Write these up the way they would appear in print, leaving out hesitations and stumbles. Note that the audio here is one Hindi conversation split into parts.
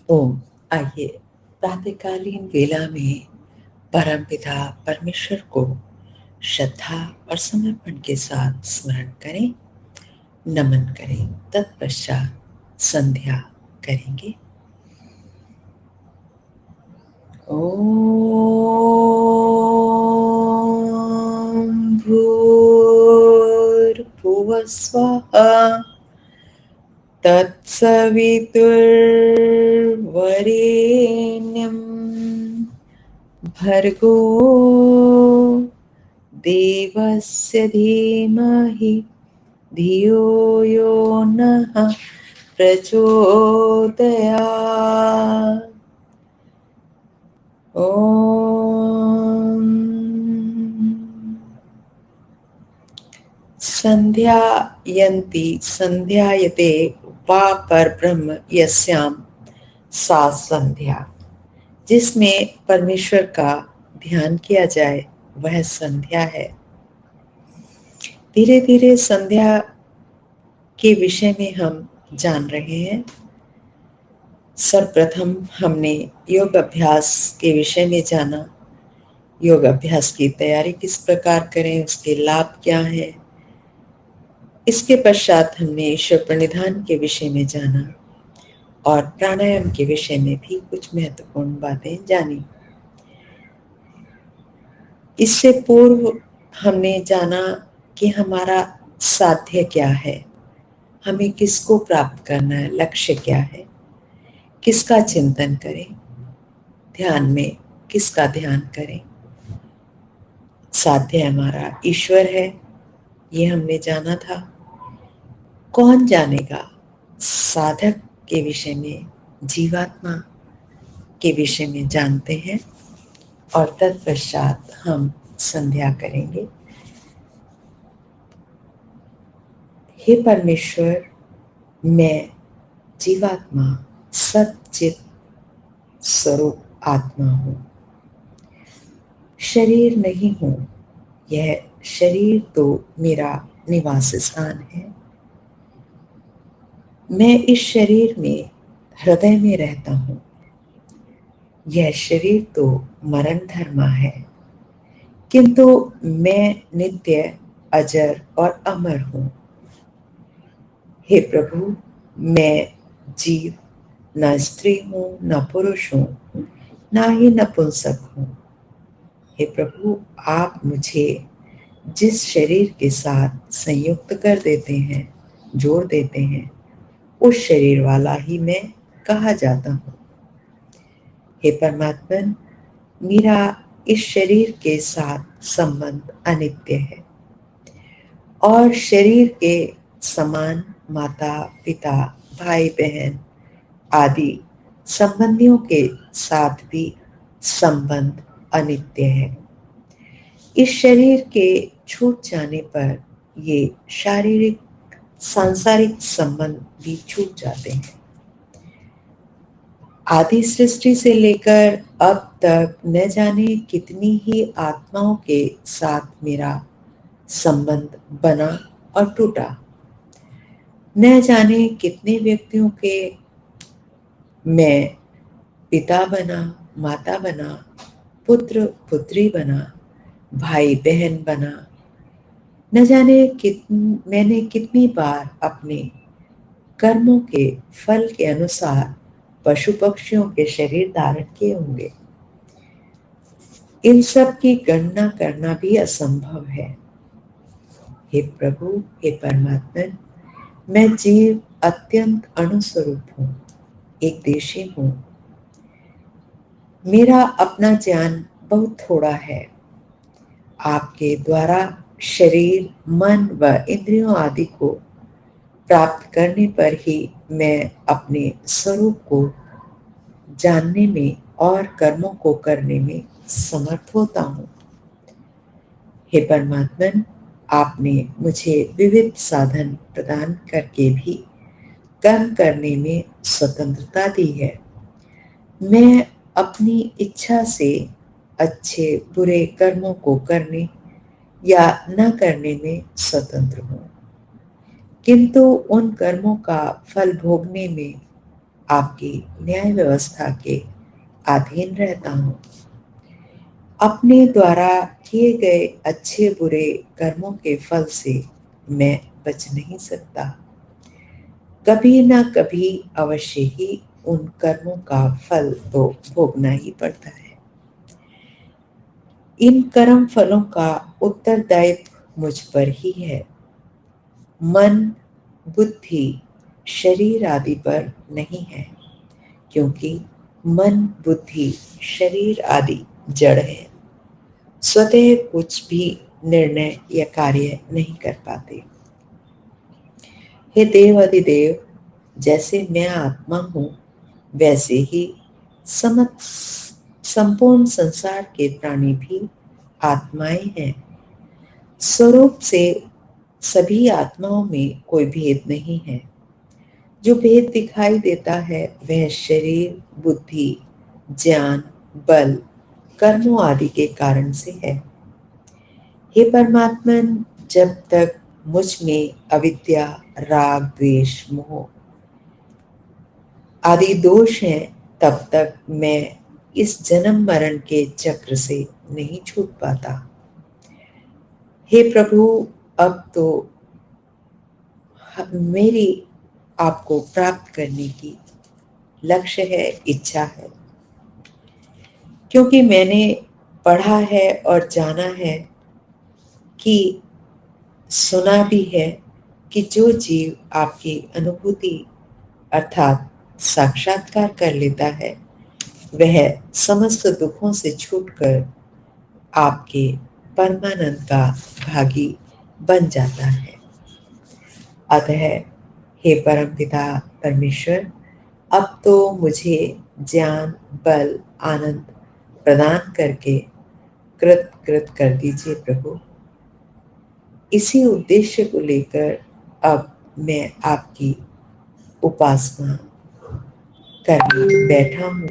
ओम। आइए प्रातःकालीन वेला में परमपिता परमेश्वर को श्रद्धा और समर्पण के साथ स्मरण करें, नमन करें। तत्पश्चात संध्या करेंगे। ओम भूर्भुवः स्वः तत्सवितुर्वरेण्यं भर्गो देवस्य धीमहि धियो यो नः प्रचोदयात्। ओम। संध्यायन्ति संध्यायते वा परब्रह्म यस्यां सा संध्या। जिसमें परमेश्वर का ध्यान किया जाए वह संध्या है। धीरे धीरे संध्या के विषय में हम जान रहे हैं। सर्वप्रथम हमने योग अभ्यास के विषय में जाना। योग अभ्यास की तैयारी किस प्रकार करें, उसके लाभ क्या हैं। इसके पश्चात हमने ईश्वर प्रणिधान के विषय में जाना और प्राणायाम के विषय में भी कुछ महत्वपूर्ण बातें जानी। इससे पूर्व हमने जाना कि हमारा साध्य क्या है, हमें किसको प्राप्त करना है, लक्ष्य क्या है, किसका चिंतन करें, ध्यान में किसका ध्यान करें। साध्य हमारा ईश्वर है, ये हमने जाना था। कौन जानेगा? साधक के विषय में, जीवात्मा के विषय में जानते हैं और तत्पश्चात हम संध्या करेंगे। हे परमेश्वर, मैं जीवात्मा सच्चित स्वरूप आत्मा हूँ, शरीर नहीं हूँ। यह शरीर तो मेरा निवास स्थान है। मैं इस शरीर में हृदय में रहता हूँ। यह शरीर तो मरण धर्मा है, किंतु मैं नित्य, अजर और अमर हूँ। हे प्रभु, मैं जीव न स्त्री हूँ, न पुरुष हूँ, ना ही नपुंसक हूँ। हे प्रभु, आप मुझे जिस शरीर के साथ संयुक्त कर देते हैं, जोड़ देते हैं, उस शरीर वाला ही मैं कहा जाता हूँ। हे परमात्मन, मेरा इस शरीर के साथ संबंध अनित्य है और शरीर के समान माता पिता भाई बहन आदि संबंधियों के साथ भी संबंध अनित्य है। इस शरीर के छूट जाने पर ये शारीरिक सांसारिक संबंध भी छूट जाते हैं। आदि सृष्टि से लेकर अब तक न जाने कितनी ही आत्माओं के साथ मेरा संबंध बना और टूटा। न जाने कितने व्यक्तियों के मैं पिता बना, माता बना, पुत्र पुत्री बना, भाई बहन बना। न जाने मैंने कितनी बार अपने कर्मों के फल के अनुसार पशु पक्षियों के शरीर धारण किए होंगे। इन सब की गणना करना भी असंभव है। हे प्रभु, हे परमात्मन, मैं जीव अत्यंत अणुस्वरूप हूँ, एक देशी हूँ। मेरा अपना ज्ञान बहुत थोड़ा है। आपके द्वारा शरीर, मन व इंद्रियों आदि को प्राप्त करने पर ही मैं अपने स्वरूप को जानने में और कर्मों को करने में समर्थ होता हूँ। हे परमात्मन, आपने मुझे विविध साधन प्रदान करके भी कर्म करने में स्वतंत्रता दी है। मैं अपनी इच्छा से अच्छे बुरे कर्मों को करने या न करने में स्वतंत्र हूँ, किंतु उन कर्मों का फल भोगने में आपकी न्याय व्यवस्था के अधीन रहता हूँ। अपने द्वारा किए गए अच्छे बुरे कर्मों के फल से मैं बच नहीं सकता। कभी ना कभी अवश्य ही उन कर्मों का फल तो भोगना ही पड़ता है। इन कर्म फलों का उत्तरदायित्व मुझ पर ही है। मन, बुद्धि, शरीर आदि पर नहीं है, क्योंकि मन, बुद्धि, शरीर आदि जड़ है, स्वतः कुछ भी निर्णय या कार्य नहीं कर पाते। हे देव अधिदेव, जैसे मैं आत्मा हूँ, वैसे ही संपूर्ण संसार के प्राणी भी आत्माएं हैं। स्वरूप से सभी आत्माओं में कोई भेद नहीं है। जो भेद दिखाई देता है वह शरीर, बुद्धि, ज्ञान, बल, कर्मों आदि के कारण से है। हे परमात्मन, जब तक मुझ में अविद्या, राग, द्वेष, मोह आदि दोष हैं, तब तक मैं इस जन्म मरण के चक्र से नहीं छूट पाता। हे प्रभु, अब तो मेरी आपको प्राप्त करने की लक्ष्य है, इच्छा है, क्योंकि मैंने पढ़ा है और जाना है कि सुना भी है कि जो जीव आपकी अनुभूति अर्थात साक्षात्कार कर लेता है, वह समस्त दुखों से छूटकर आपके परमानंद का भागी बन जाता है। अतः हे परमपिता परमेश्वर, अब तो मुझे ज्ञान, बल, आनंद प्रदान करके कृत कृत कर दीजिए प्रभु। इसी उद्देश्य को लेकर अब मैं आपकी उपासना करने बैठा हूँ।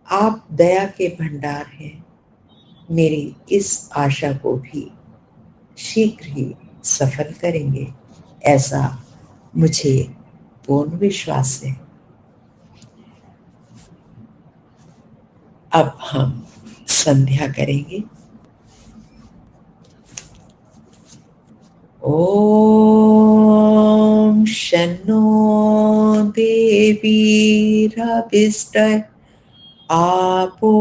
आप दया के भंडार हैं। मेरी इस आशा को भी शीघ्र ही सफल करेंगे, ऐसा मुझे पूर्ण विश्वास है। अब हम संध्या करेंगे। ओम शन्नो देवीरभिष्टः आपो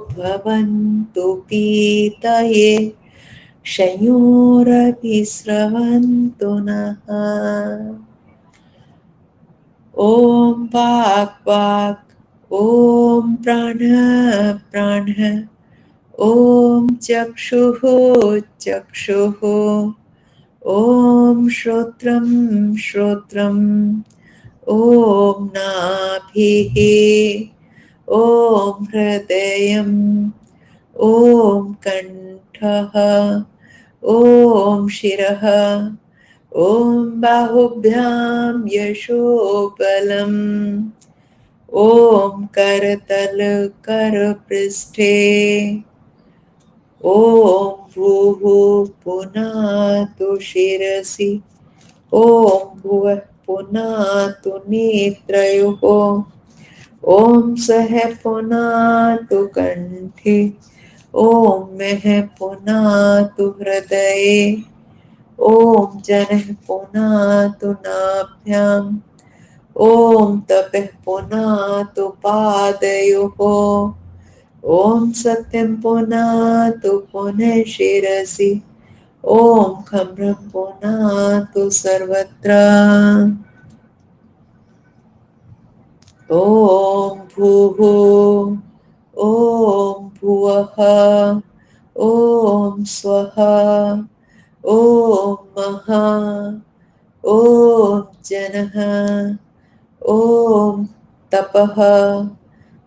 भवन्तु पीतये शयोरभिस्रवन्तु नः। ओम वाक् वाक्, ओम प्राणः प्राणः, ओम चक्षुः चक्षुः, ओम श्रोत्रं श्रोत्रं, ओम नाभिः, ओम हृदयम्, ओम कंठः, ओम शिरः, ओम बाहुभ्यां यशोबलम्, ओम करतल करपृष्ठे, ओम भूः पुनातु शिरसि, ओम भुवः पुनातु नेत्रयोः, ओम सः पुनातु कंठे, ओम मः पुनातु हृदये, ओम जनः पुनातु नाभ्याम्, ओम तपः पुनातु पादयोः, ओम सत्यं पुनातु पुनः शिरसि, ओम खम्रं पुनातु सर्वत्र, ओम भूः, ओम भुवः, ओम स्वः, ओम महः, ओम जनः, ओम तपः,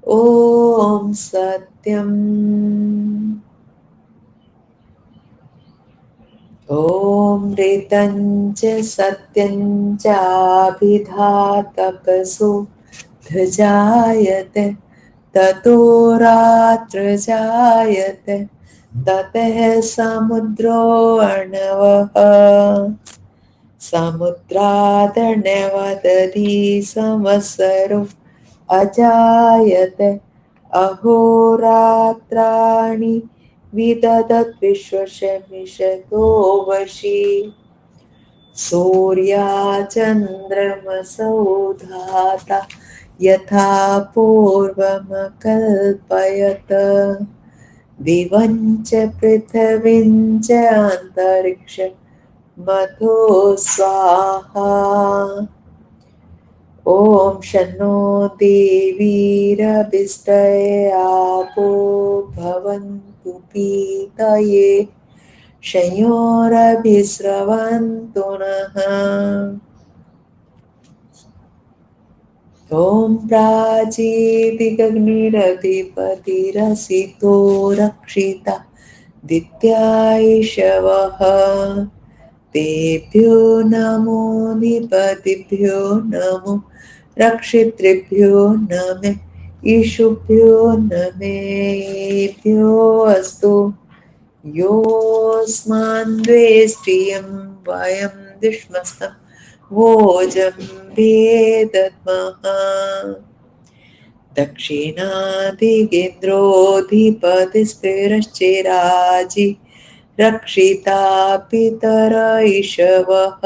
ओम सत्यम्। ओम ऋतञ्च सत्यञ्च अभिधातपसु ध्रुजायते, ततो रात्र जायते, ततः समुद्रो अर्णवः। समुद्रादर्णवदति संवत्सरो अजायत अहोरात्राणि विदधत् विश्वस्य मिषतो वशी सूर्याचन्द्रमसौ धाता यथा पूर्वमकल्पयत दिवं च पृथिवीं च अन्तरिक्ष मधो स्वाहा ॐ शन्नो देवीरभिष्टये आपो भवन्तु पीतये शयोरभिस्रवन्तु नः ॐ प्राचीदिगग्निरधिपतिरसितो रक्षिता दित्यायिषवः तेभ्यो नमोऽधिपतिभ्यो नमो रक्षितृभ्यो नमः ईशुभ्यो नमेभ्यो अस्तु योऽस्मान् द्वे स्त्रियं वयं दुष्मस्तं भोजं भेदद्मः दक्षिणादिगेन्द्रोऽधिपतिस्थिरश्चिराजि रक्षिता पितर ईशवः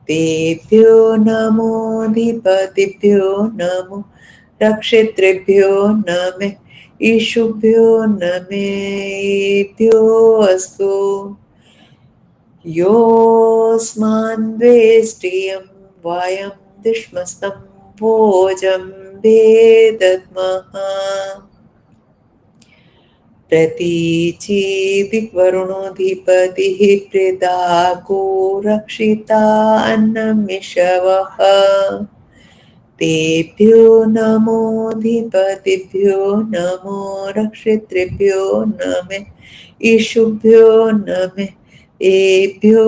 तेभ्यो नमोऽधिपतिभ्यो नमो रक्षितृभ्यो नमः ईशुभ्यो नमेभ्यो अस्तु योऽस्मान् द्वे स्त्रियं वयं दुष्मस्तं भोजं भेदद्मः प्रतीचीदिक्वरुणोऽधिपतिः प्रेदाको रक्षिता अन्नमिषवः तेभ्यो नमोऽधिपतिभ्यो नमो रक्षितृभ्यो नमः ईशुभ्यो नमः एभ्यो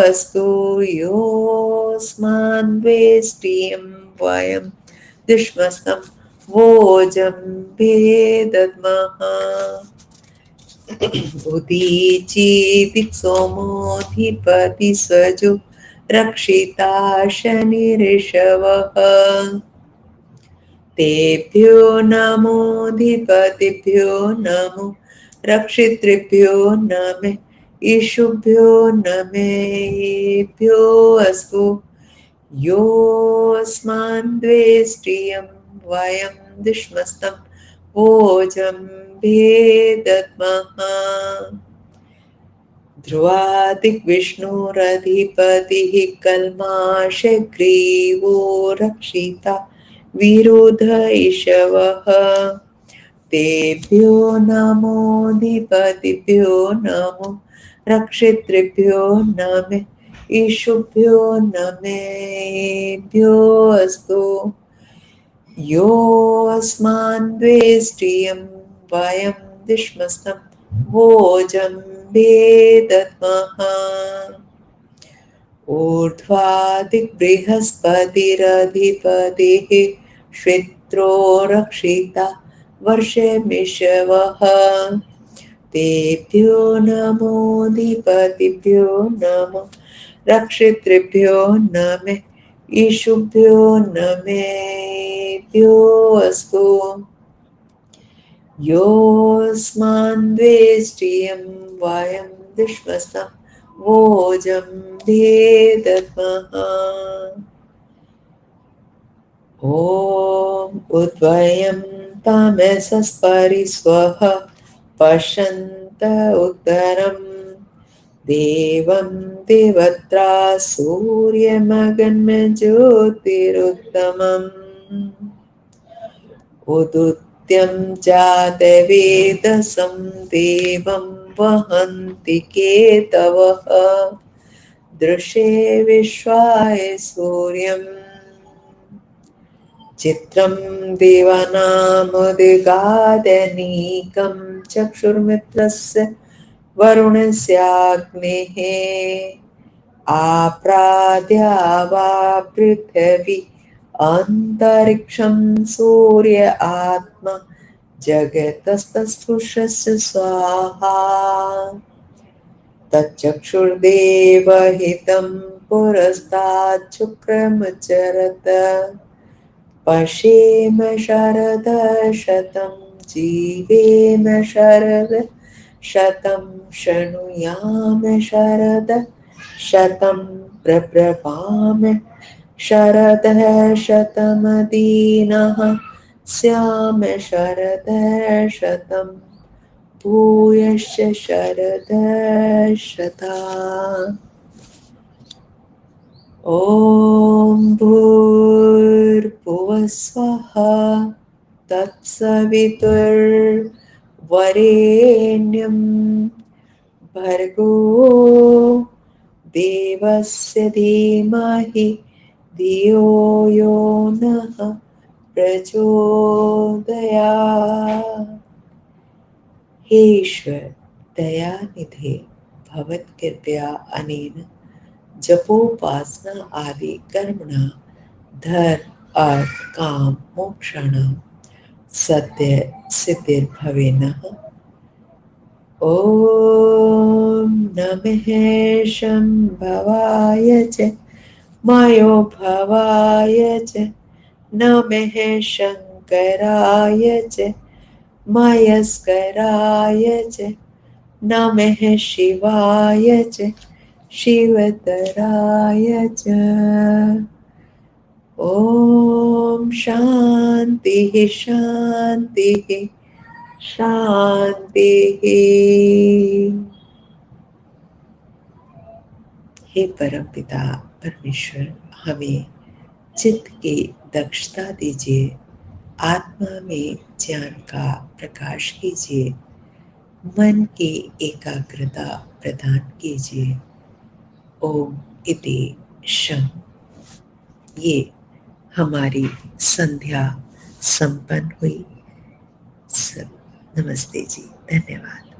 अस्तु योऽस्मान् द्वे स्त्रियं वयं दुष्मस्तं भोजं भेदद्मः उदीचीदिक्सोमोऽधिपतिस्वजो रक्षिता शनिऋषवः तेभ्यो नमोऽधिपतिभ्यो नमो रक्षितृभ्यो नमः ईशुभ्यो नमेभ्यो अस्तु योऽस्मान् द्वे स्त्रियं वयं दुष्मस्तं भोजं भेदद्मः ध्रुवादिग्विष्णुरधिपतिः कल्माषग्रीवो रक्षिता विरुध ईशवः तेभ्यो नमोऽधिपतिभ्यो नमो रक्षितृभ्यो नमः ईशुभ्यो नमेभ्यो अस्तु योऽस्मान् द्वे स्त्रियं वयं दुष्मस्तं भोजं भेदद्मः ऊर्ध्वादिबृहस्पतिरधिपतिः श्वित्रो रक्षिता वर्षमिषवः तेभ्यो नमोऽधिपतिभ्यो नमो रक्षितृभ्यो नमः ईशुभ्यो नमेभ्यो अस्तु योऽस्मान् द्वे स्त्रियं वयं दुष्मस्तं भोजं भेदद्मः ॐ उद्वयं तमसस्परिस्वः पश्यन्त उत्तरं देवं देवत्रा सूर्यमगन्मज्योतिरुत्तमम् उदुत्यं जातवेदसं देवं वहन्ति केतवः दृशे विश्वाय सूर्यम् चित्रं देवानामुदिगादनीकं चक्षुर्मित्रस्य वरुणस्याग्नेः आप्राद्यावा पृथिवी अन्तरिक्षं सूर्य आत्मा जगतस्तस्पृशस्य स्वाहा तच्चक्षुर्देवहितं पुरस्तात् शुक्रमुच्चरत पश्येम शरद शतं जीवेम शरद शतं शृणुयाम शरद शतं प्रब्रवाम शरदः शतमदीनः स्याम शरदः शतं भूयश्च शरदः शता। ॐ भूर्भुवः स्वः तत्सवितुर्वरेण्यं भर्गो देवस्य धीमहि धियो यो नः प्रचोदयात्। हे ईश्वर दयानिधे भवत्कृपया अनेन जपोपासना आदि कर्मणा धर्म अर्थ काम मोक्षाणां सत्य सिद्धिर्भवेनः। ॐ नमः शम्भवाय च मयोभवाय च नमः शङ्कराय च मयस्कराय च नमः शिवाय च शिवतराय च। ॐ शान्तिः शान्तिः शान्तिः। हे परम पिता परमेश्वर, हमें चित्त की दक्षता दीजिए, आत्मा में ज्ञान का प्रकाश कीजिए, मन की एकाग्रता प्रदान कीजिए। ओम इति शम। ये हमारी संध्या संपन्न हुई। सब नमस्ते जी, धन्यवाद।